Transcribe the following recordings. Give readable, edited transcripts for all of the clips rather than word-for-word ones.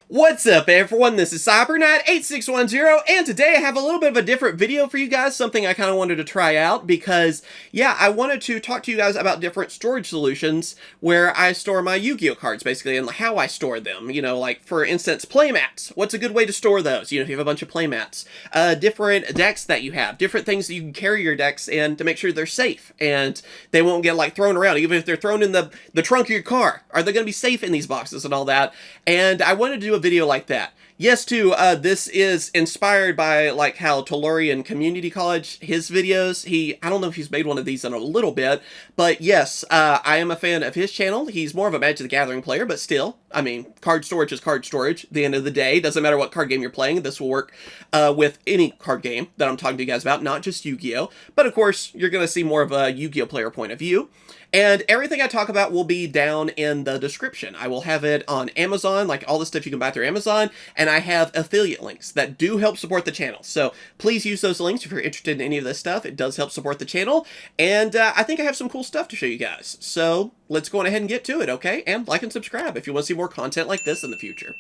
What's up everyone, this is CyberKnight8610, and today I have a little bit of a different video for you guys, something I kind of wanted to try out because, yeah, I wanted to talk to you guys about different storage solutions where I store my Yu-Gi-Oh cards, basically, and how I store them. You know, like, for instance, playmats. What's a good way to store those? You know, if you have a bunch of playmats. Different decks that you have, different things that you can carry your decks in to make sure they're safe, and they won't get, like, thrown around, even if they're thrown in the trunk of your car. Are they going to be safe in these boxes and all that? And I wanted to do a video like that. Yes, too, this is inspired by, like, how Tellurian Community College, his videos, I don't know if he's made one of these in a little bit, but yes, I am a fan of his channel. He's more of a Magic the Gathering player, but still, I mean, card storage is card storage. At the end of the day, doesn't matter what card game you're playing, this will work with any card game that I'm talking to you guys about, not just Yu-Gi-Oh! But of course, you're going to see more of a Yu-Gi-Oh! Player point of view. And everything I talk about will be down in the description. I will have it on Amazon, like all the stuff you can buy through Amazon, and I have affiliate links that do help support the channel. So please use those links if you're interested in any of this stuff. It does help support the channel, and I think I have some cool stuff to show you guys. So let's go on ahead and get to it, okay? And like and subscribe if you want to see more content like this in the future.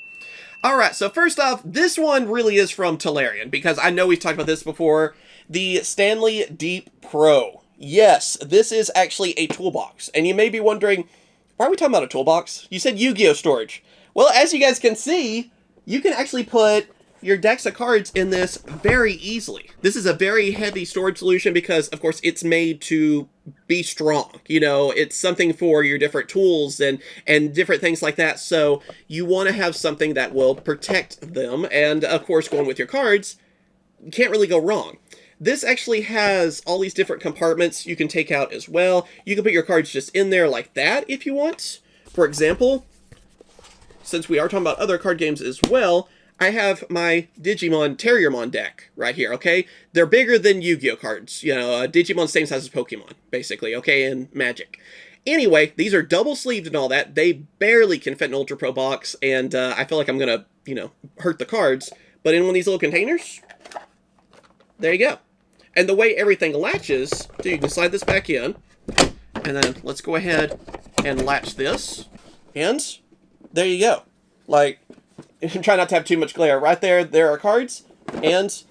Alright, so first off, this one really is from Tellurian, because I know we've talked about this before. The Stanley Deep Pro. Yes, this is actually a toolbox, and you may be wondering, why are we talking about a toolbox? You said Yu-Gi-Oh! Storage. Well, as you guys can see, you can actually put your decks of cards in this very easily. This is a very heavy storage solution because, of course, it's made to be strong. You know, it's something for your different tools and different things like that, so you want to have something that will protect them, and, of course, going with your cards, you can't really go wrong. This actually has all these different compartments you can take out as well. You can put your cards just in there like that if you want. For example, since we are talking about other card games as well, I have my Digimon Terriermon deck right here, okay? They're bigger than Yu-Gi-Oh cards. You know, Digimon's same size as Pokemon, basically, okay, in Magic. Anyway, these are double-sleeved and all that. They barely can fit in an Ultra Pro box, and I feel like I'm going to, you know, hurt the cards. But in one of these little containers, there you go. And the way everything latches, so you can slide this back in, and then let's go ahead and latch this, and there you go. Like, try not to have too much glare. Right there are cards, and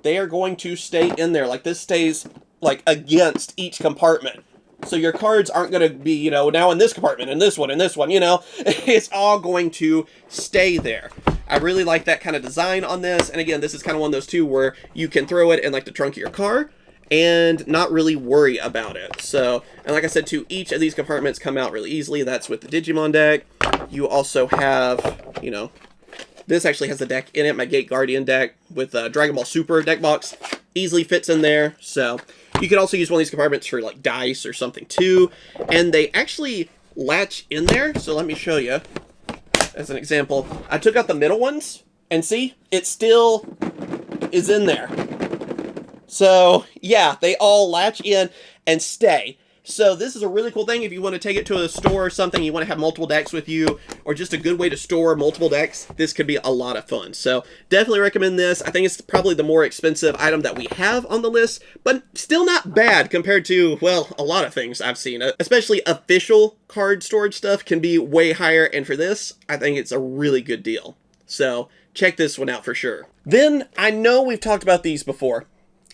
they are going to stay in there. Like, this stays, like, against each compartment. So your cards aren't going to be, you know, now in this compartment, and this one, you know. It's all going to stay there. I really like that kind of design on this, and again, this is kind of one of those too where you can throw it in like the trunk of your car and not really worry about it. So, and like I said too, each of these compartments come out really easily. That's with the Digimon deck. You also have, you know, this actually has a deck in it, my Gate Guardian deck with Dragon Ball Super deck box. Easily fits in there, so you could also use one of these compartments for like dice or something too, and they actually latch in there, so let me show you. As an example, I took out the middle ones, and see, it still is in there. So, yeah, they all latch in and stay. So this is a really cool thing if you want to take it to a store or something, you want to have multiple decks with you, or just a good way to store multiple decks, this could be a lot of fun. So definitely recommend this. I think it's probably the more expensive item that we have on the list, but still not bad compared to, well, a lot of things I've seen. Especially official card storage stuff can be way higher, and for this, I think it's a really good deal. So check this one out for sure. Then, I know we've talked about these before.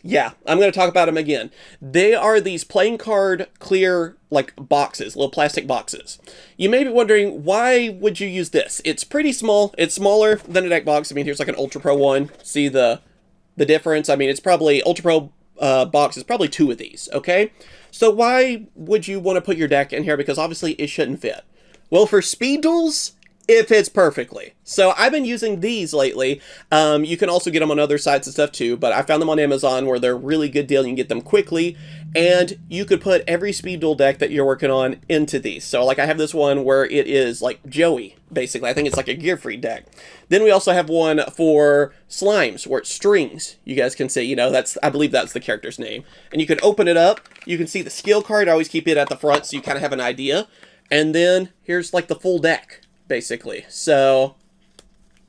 Yeah, I'm going to talk about them again. They are these playing card clear, like, boxes, little plastic boxes. You may be wondering, why would you use this? It's pretty small. It's smaller than a deck box. I mean, here's like an Ultra Pro one. See the difference? I mean, it's probably, Ultra Pro box is probably 2 of these, okay? So why would you want to put your deck in here? Because obviously it shouldn't fit. Well, for speed duels, it fits perfectly. So I've been using these lately. You can also get them on other sites and stuff too, but I found them on Amazon where they're a really good deal. You can get them quickly, and you could put every speed duel deck that you're working on into these. So like I have this one where it is like Joey, basically. I think it's like a Gear Free deck. Then we also have one for Slimes where it's Strings. You guys can see, you know, I believe that's the character's name. And you can open it up. You can see the skill card. I always keep it at the front so you kind of have an idea. And then here's like the full deck, basically. So,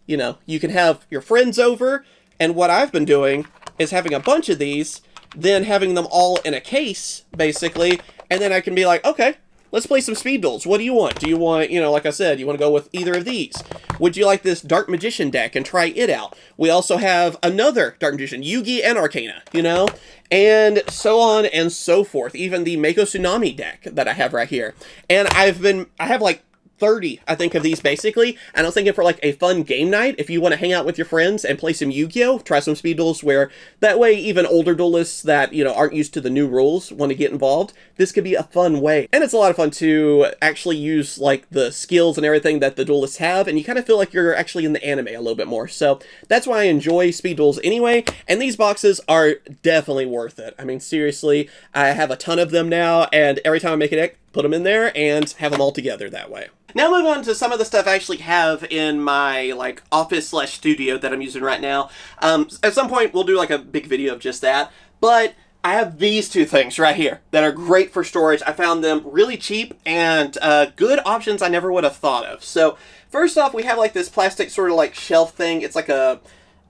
you know, you can have your friends over, and what I've been doing is having a bunch of these, then having them all in a case, basically, and then I can be like, okay, let's play some speed duels. What do you want? Do you want, you know, like I said, you want to go with either of these? Would you like this Dark Magician deck and try it out? We also have another Dark Magician, Yugioh and Arcana, you know? And so on and so forth. Even the Mako Tsunami deck that I have right here. And I have like 30, I think, of these basically, and I was thinking for like a fun game night, if you want to hang out with your friends and play some Yu-Gi-Oh, try some speed duels, where that way even older duelists that, you know, aren't used to the new rules want to get involved. This could be a fun way. And it's a lot of fun to actually use like the skills and everything that the duelists have, and you kind of feel like you're actually in the anime a little bit more. So that's why I enjoy speed duels anyway, and these boxes are definitely worth it. I mean, seriously, I have a ton of them now, and every time I make a deck, put them in there and have them all together that way. Now move on to some of the stuff I actually have in my like office/studio that I'm using right now. At some point we'll do like a big video of just that, but I have these two things right here that are great for storage. I found them really cheap and good options I never would have thought of. So first off, we have like this plastic sort of like shelf thing. It's like a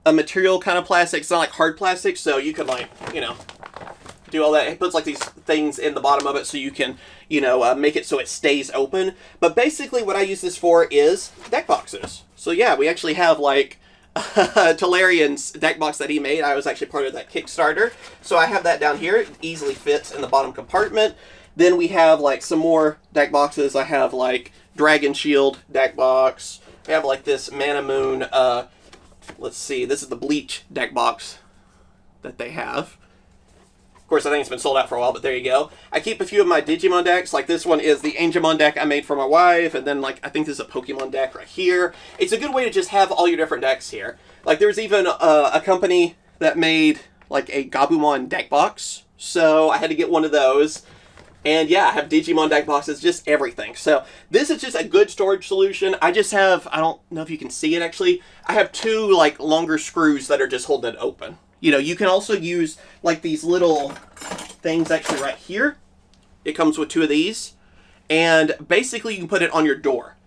material kind of plastic. It's not like hard plastic, so you could like, you know, do all that. It puts like these things in the bottom of it so you can, you know, make it so it stays open. But basically what I use this for is deck boxes. So yeah, we actually have like Talarian's deck box that he made. I was actually part of that Kickstarter. So I have that down here. It easily fits in the bottom compartment. Then we have like some more deck boxes. I have like Dragon Shield deck box. I have like this Mana Moon, let's see, this is the Bleach deck box that they have. Of course, I think it's been sold out for a while, but there you go. I keep a few of my Digimon decks. Like this one is the Angemon deck I made for my wife, and then like I think this is a Pokemon deck right here. It's a good way to just have all your different decks here. Like there's even a company that made like a Gabumon deck box, so I had to get one of those. And yeah, I have Digimon deck boxes, just everything. So this is just a good storage solution. I just have, I don't know if you can see it actually, I have two like longer screws that are just holding it open. You know, you can also use like these little things actually right here. It comes with two of these. And basically you can put it on your door.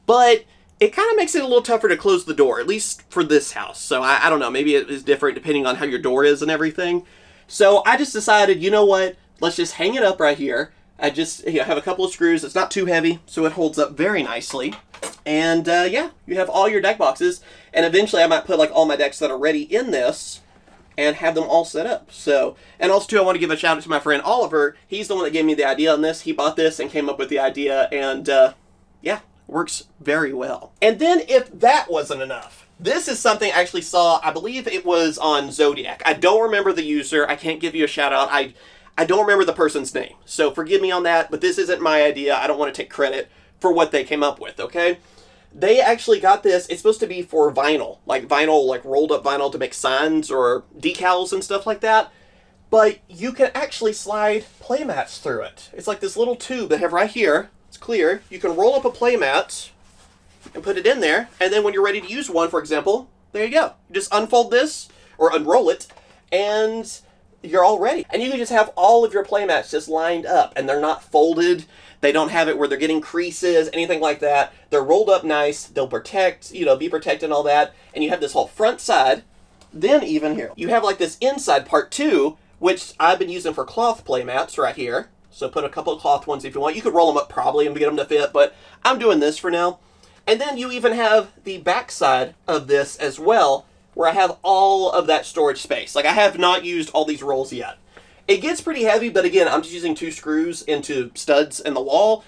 But it kind of makes it a little tougher to close the door, at least for this house. So I don't know, maybe it is different depending on how your door is and everything. So I just decided, you know what, let's just hang it up right here. I just have a couple of screws. It's not too heavy, so it holds up very nicely. And yeah, you have all your deck boxes. And eventually I might put like all my decks that are ready in this and have them all set up. So, and also too, I want to give a shout out to my friend Oliver. He's the one that gave me the idea on this. He bought this and came up with the idea, and yeah, works very well. And then if that wasn't enough, this is something I actually saw, I believe it was on Zodiac. I don't remember the user. I can't give you a shout out. I don't remember the person's name, so forgive me on that, but this isn't my idea. I don't want to take credit for what they came up with, okay? They actually got this. It's supposed to be for vinyl, like rolled up vinyl to make signs or decals and stuff like that. But you can actually slide playmats through it. It's like this little tube they have right here. It's clear. You can roll up a playmat and put it in there, and then when you're ready to use one, for example, there you go. You just unfold this, or unroll it, and you're all ready. And you can just have all of your playmats just lined up, and they're not folded. They don't have it where they're getting creases, anything like that. They're rolled up nice. They'll protect, you know, be protected and all that. And you have this whole front side. Then even here, you have like this inside part too, which I've been using for cloth playmats right here. So put a couple of cloth ones if you want. You could roll them up probably and get them to fit, but I'm doing this for now. And then you even have the back side of this as well, where I have all of that storage space. Like I have not used all these rolls yet. It gets pretty heavy, but again, I'm just using two screws into studs in the wall.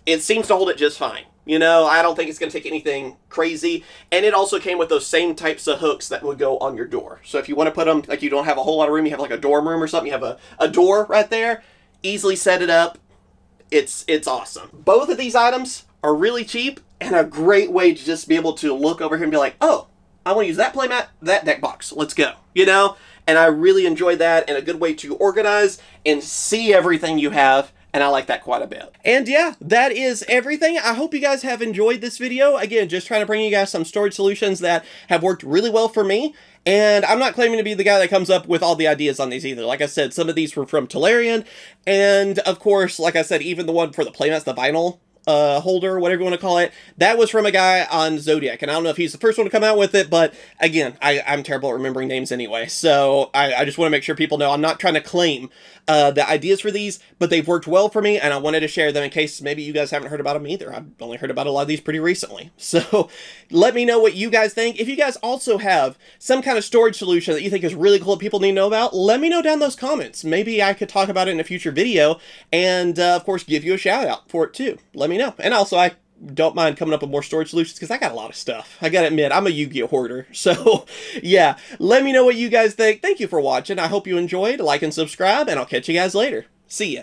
It seems to hold it just fine. You know, I don't think it's going to take anything crazy. And it also came with those same types of hooks that would go on your door. So if you want to put them, like you don't have a whole lot of room, you have like a dorm room or something, you have a door right there, easily set it up. It's awesome. Both of these items are really cheap and a great way to just be able to look over here and be like, oh, I want to use that playmat, that deck box. Let's go. You know? And I really enjoyed that, and a good way to organize and see everything you have, and I like that quite a bit. And yeah, that is everything. I hope you guys have enjoyed this video. Again, just trying to bring you guys some storage solutions that have worked really well for me. And I'm not claiming to be the guy that comes up with all the ideas on these either. Like I said, some of these were from Talarian, and of course, like I said, even the one for the playmats, the vinyl, holder, whatever you want to call it. That was from a guy on Zodiac, and I don't know if he's the first one to come out with it, but again, I'm terrible at remembering names anyway, so I just want to make sure people know I'm not trying to claim the ideas for these, but they've worked well for me, and I wanted to share them in case maybe you guys haven't heard about them either. I've only heard about a lot of these pretty recently. So let me know what you guys think. If you guys also have some kind of storage solution that you think is really cool that people need to know about, let me know down in those comments. Maybe I could talk about it in a future video, and of course give you a shout out for it too. Let me know. And also, I don't mind coming up with more storage solutions because I got a lot of stuff. I gotta admit, I'm a Yu-Gi-Oh hoarder. So yeah, let me know what you guys think. Thank you for watching. I hope you enjoyed. Like and subscribe, and I'll catch you guys later. See ya.